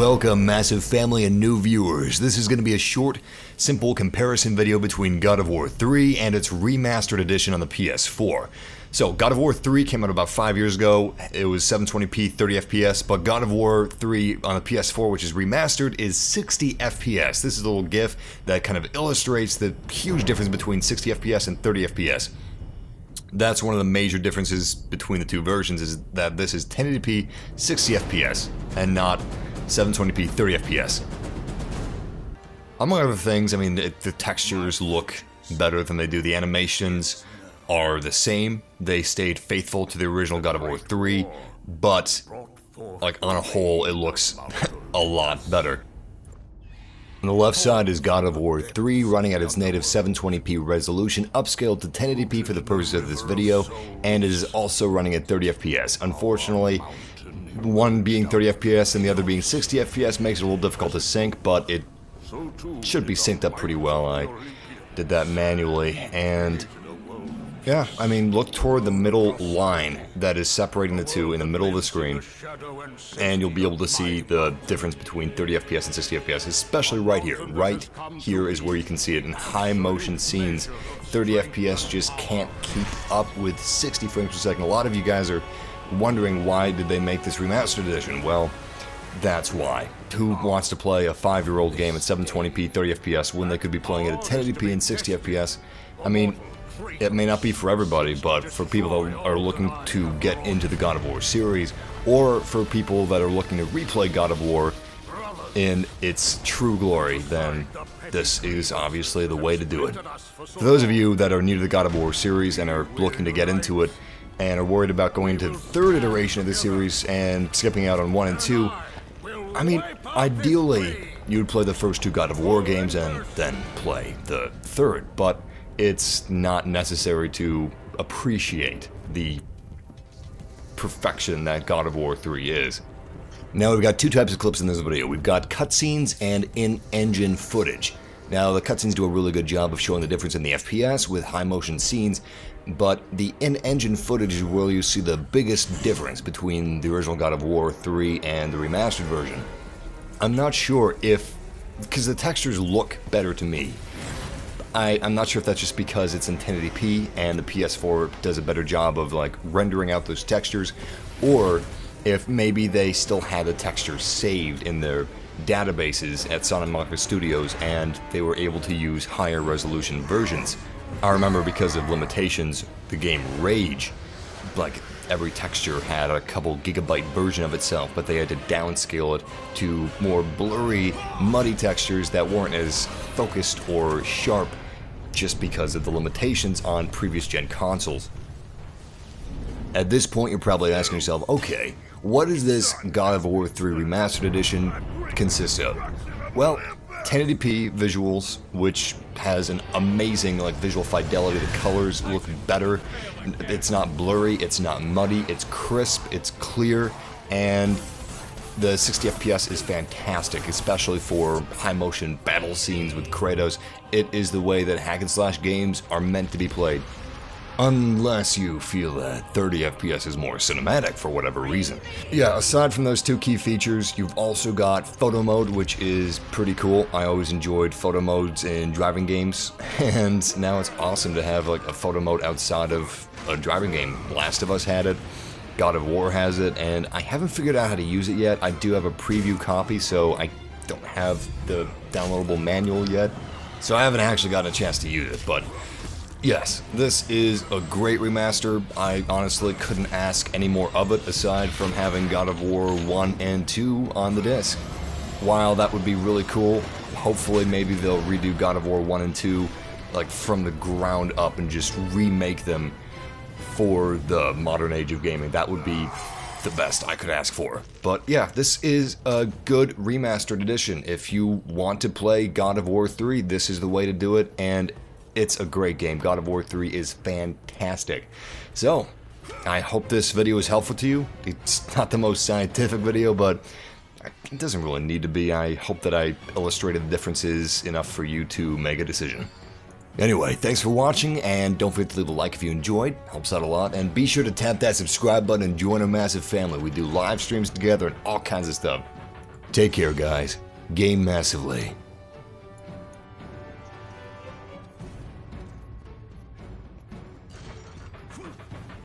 Welcome, massive family and new viewers. This is going to be a short, simple comparison video between God of War III and its remastered edition on the PS4. So, God of War III came out about 5 years ago. It was 720p, 30 FPS, but God of War III on the PS4, which is remastered, is 60 FPS. This is a little GIF that kind of illustrates the huge difference between 60 FPS and 30 FPS. That's one of the major differences between the two versions, is that this is 1080p 60 FPS and not 720p 30 FPS. Among other things, I mean, the textures look better than they do. The animations are the same. They stayed faithful to the original God of War 3, but like on a whole, it looks a lot better. On the left side is God of War 3 running at its native 720p resolution, upscaled to 1080p for the purpose of this video, and it is also running at 30 FPS. Unfortunately, one being 30 FPS and the other being 60 FPS makes it a little difficult to sync, but it should be synced up pretty well. I did that manually, and yeah, I mean, look toward the middle line that is separating the two in the middle of the screen, and you'll be able to see the difference between 30 FPS and 60 FPS, especially right here. Right here is where you can see it in high motion scenes. 30 FPS just can't keep up with 60 frames per second. A lot of you guys are wondering, why did they make this remastered edition? Well, that's why. Who wants to play a 5-year-old game at 720p 30 FPS when they could be playing it at 1080p and 60 FPS? I mean, it may not be for everybody, but for people that are looking to get into the God of War series, or for people that are looking to replay God of War in its true glory, then this is obviously the way to do it. For those of you that are new to the God of War series and are looking to get into it, and are worried about going to the third iteration of the series and skipping out on 1 and 2, I mean, ideally, you'd play the first 2 God of War games and then play the third, but it's not necessary to appreciate the perfection that God of War 3 is. Now, we've got 2 types of clips in this video. We've got cutscenes and in-engine footage. Now, the cutscenes do a really good job of showing the difference in the FPS with high motion scenes, but the in-engine footage is where you see the biggest difference between the original God of War 3 and the remastered version. I'm not sure if, because the textures look better to me. I'm not sure if that's just because it's in 1080p and the PS4 does a better job of like rendering out those textures, or if maybe they still had the textures saved in their databases at Santa Monica Studios and they were able to use higher resolution versions. I remember, because of limitations, the game Rage, like every texture had a couple gigabyte version of itself, but they had to downscale it to more blurry, muddy textures that weren't as focused or sharp just because of the limitations on previous gen consoles. At this point, you're probably asking yourself, okay, what does this God of War 3 Remastered Edition consist of? Well, 1080p visuals, which has an amazing like visual fidelity. The colors look better. It's not blurry, it's not muddy, it's crisp, it's clear, and the 60 FPS is fantastic, especially for high motion battle scenes with Kratos. It is the way that hack and slash games are meant to be played. Unless you feel that 30 FPS is more cinematic for whatever reason. Yeah, aside from those 2 key features, you've also got photo mode, which is pretty cool. I always enjoyed photo modes in driving games, and now it's awesome to have like a photo mode outside of a driving game. Last of Us had it, God of War has it, and I haven't figured out how to use it yet. I do have a preview copy, so I don't have the downloadable manual yet, so I haven't actually gotten a chance to use it, but yes, this is a great remaster. I honestly couldn't ask any more of it aside from having God of War 1 and 2 on the disc. While that would be really cool, hopefully maybe they'll redo God of War 1 and 2 like from the ground up and just remake them for the modern age of gaming. That would be the best I could ask for. But yeah, this is a good remastered edition. If you want to play God of War 3, this is the way to do it, and it's a great game. God of War 3 is fantastic. So, I hope this video is helpful to you. It's not the most scientific video, but it doesn't really need to be. I hope that I illustrated the differences enough for you to make a decision. Anyway, thanks for watching, and don't forget to leave a like if you enjoyed. Helps out a lot. And be sure to tap that subscribe button and join our massive family. We do live streams together and all kinds of stuff. Take care, guys. Game massively.